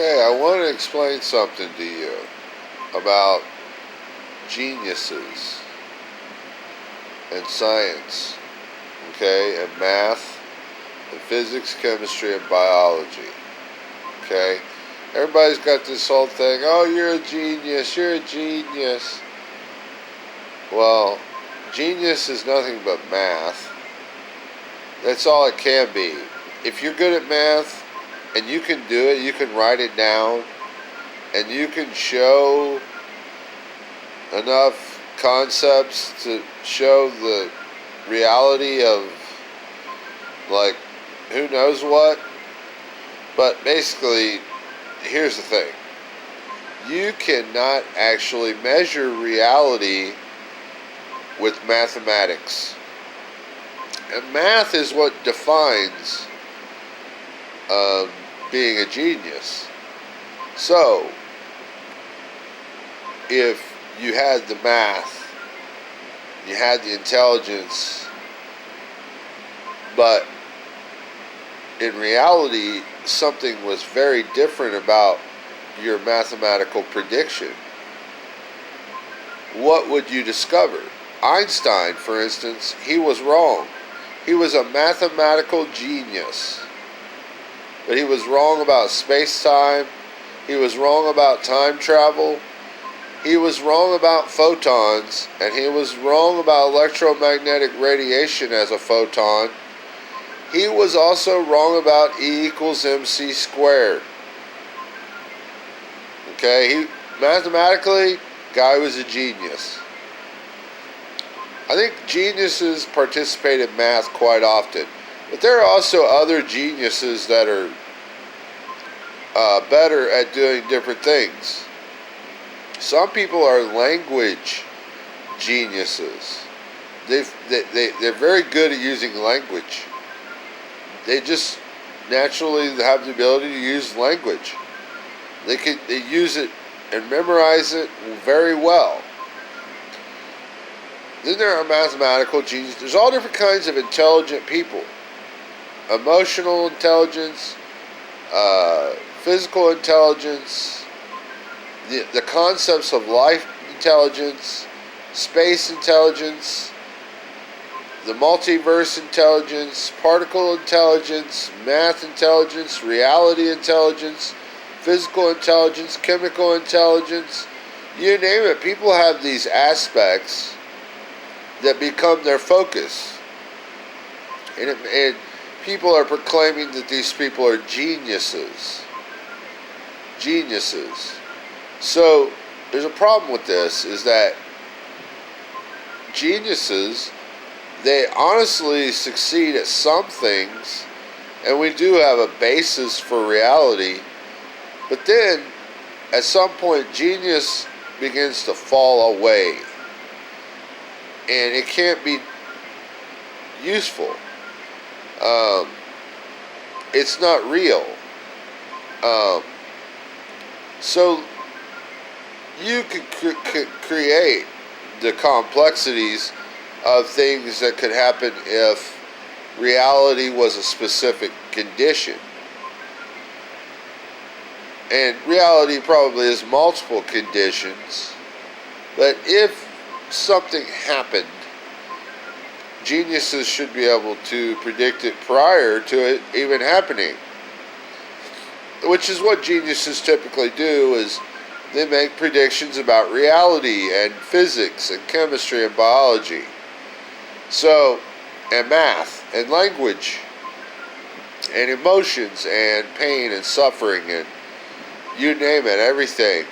Okay, I want to explain something to you about geniuses and science, okay, and math, and physics, chemistry, and biology, okay? Everybody's got this whole thing, oh, you're a genius, you're a genius. Well, genius is nothing but math. That's all it can be. If you're good at math and you can do it, you can write it down, and you can show enough concepts to show the reality of, like, who knows what. But basically, here's the thing. You cannot actually measure reality with mathematics. And math is what defines being a genius. So, if you had the math, you had the intelligence, but in reality, something was very different about your mathematical prediction, what would you discover? Einstein, for instance, he was wrong. He was a mathematical genius, but he was wrong about space-time. He was wrong about time travel. He was wrong about photons, and he was wrong about electromagnetic radiation as a photon. He was also wrong about E equals mc squared. Okay, mathematically, guy was a genius. I think geniuses participate in math quite often, but there are also other geniuses that are better at doing different things. Some people are language geniuses. They're very good at using language. They just naturally have the ability to use language. They use it and memorize it very well. Then there are mathematical geniuses. There's all different kinds of intelligent people. Emotional intelligence, physical intelligence, the concepts of life intelligence, space intelligence, the multiverse intelligence, particle intelligence, math intelligence, reality intelligence, physical intelligence, chemical intelligence, you name it. People have these aspects that become their focus. And people are proclaiming that these people are geniuses. Geniuses. So, there's a problem with this, is that geniuses, they honestly succeed at some things, and we do have a basis for reality, but then, at some point, genius begins to fall away, and it can't be useful. It's not real. So you could create the complexities of things that could happen if reality was a specific condition. And reality probably is multiple conditions, but if something happened, geniuses should be able to predict it prior to it even happening. Which is what geniuses typically do, is they make predictions about reality and physics and chemistry and biology. So, and math and language and emotions and pain and suffering and you name it, everything.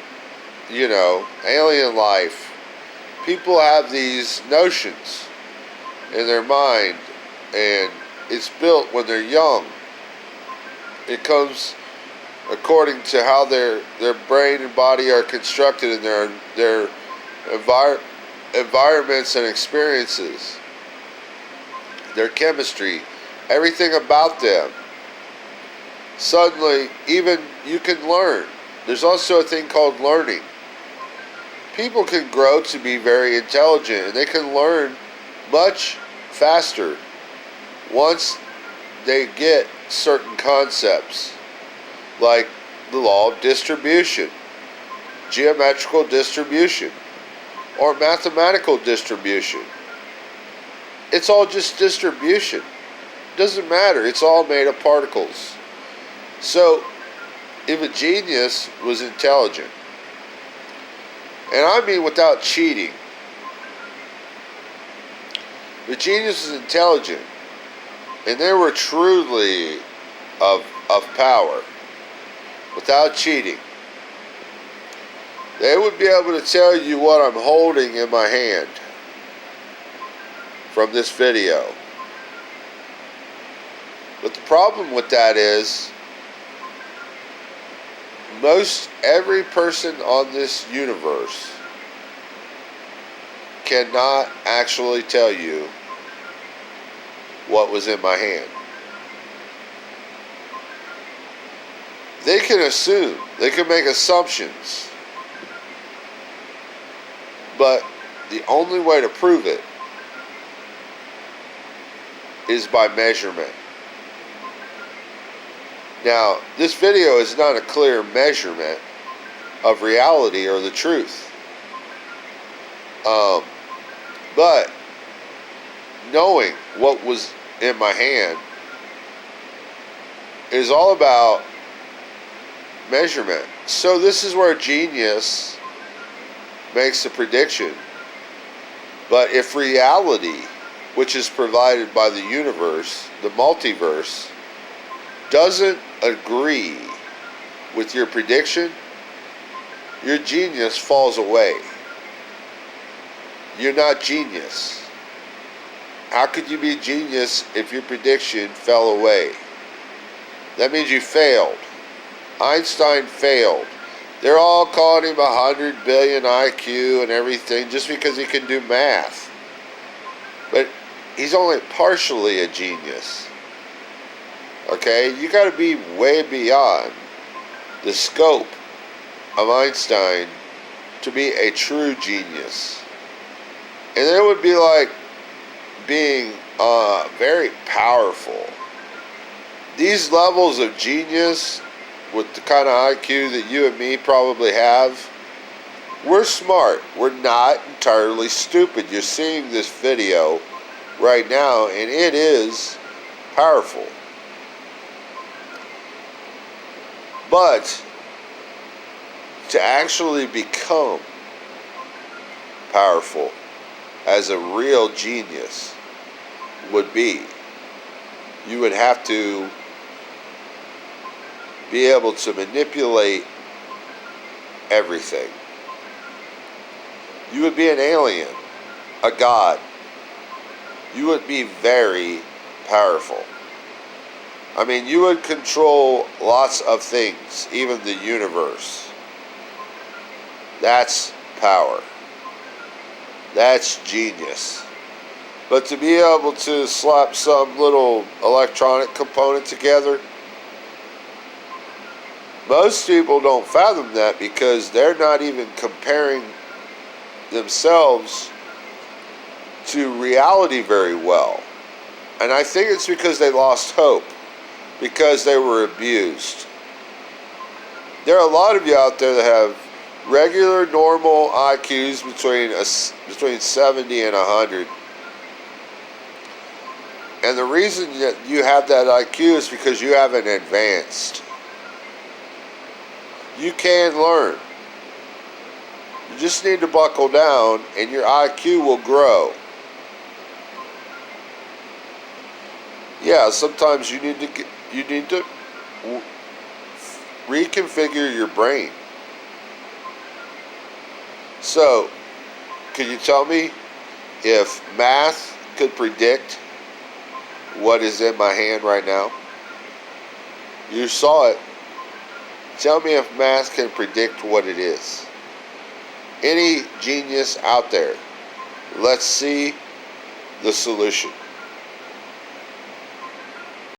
You know, alien life. People have these notions in their mind, and it's built when they're young. It comes according to how their brain and body are constructed in their environments and experiences, their chemistry, everything about them. Suddenly, even you can learn. There's also a thing called learning. People can grow to be very intelligent, and they can learn much faster once they get certain concepts. Like the law of distribution, geometrical distribution, or mathematical distribution. It's all just distribution. Doesn't matter. It's all made of particles. So, if a genius was intelligent, and I mean without cheating, the genius was intelligent, and they were truly of power, without cheating, they would be able to tell you what I'm holding in my hand from this video. But the problem with that is, most every person on this universe cannot actually tell you what was in my hand. They can assume, they can make assumptions, but the only way to prove it is by measurement. Now, this video is not a clear measurement of reality or the truth. But knowing what was in my hand is all about measurement. So this is where genius makes a prediction. But if reality, which is provided by the universe, the multiverse, doesn't agree with your prediction, your genius falls away. You're not genius. How could you be genius if your prediction fell away? That means you failed. Einstein failed. They're all calling him 100 billion IQ and everything just because he can do math. But he's only partially a genius. Okay? You got to be way beyond the scope of Einstein to be a true genius. And it would be like being very powerful. These levels of genius, with the kind of IQ that you and me probably have, we're smart. We're not entirely stupid. You're seeing this video right now, and it is powerful. But to actually become powerful as a real genius would be, you would have to be able to manipulate everything. You would be an alien, a god. You would be very powerful. I mean, you would control lots of things, even the universe. That's power. That's genius. But to be able to slap some little electronic component together, most people don't fathom that because they're not even comparing themselves to reality very well. And I think it's because they lost hope, because they were abused. There are a lot of you out there that have regular, normal IQs between 70 and 100. And the reason that you have that IQ is because you haven't advanced. You can learn. You just need to buckle down and your IQ will grow. Yeah, sometimes you need to reconfigure your brain. So, can you tell me if math could predict what is in my hand right now? You saw it. Tell me if math can predict what it is. Any genius out there, let's see the solution.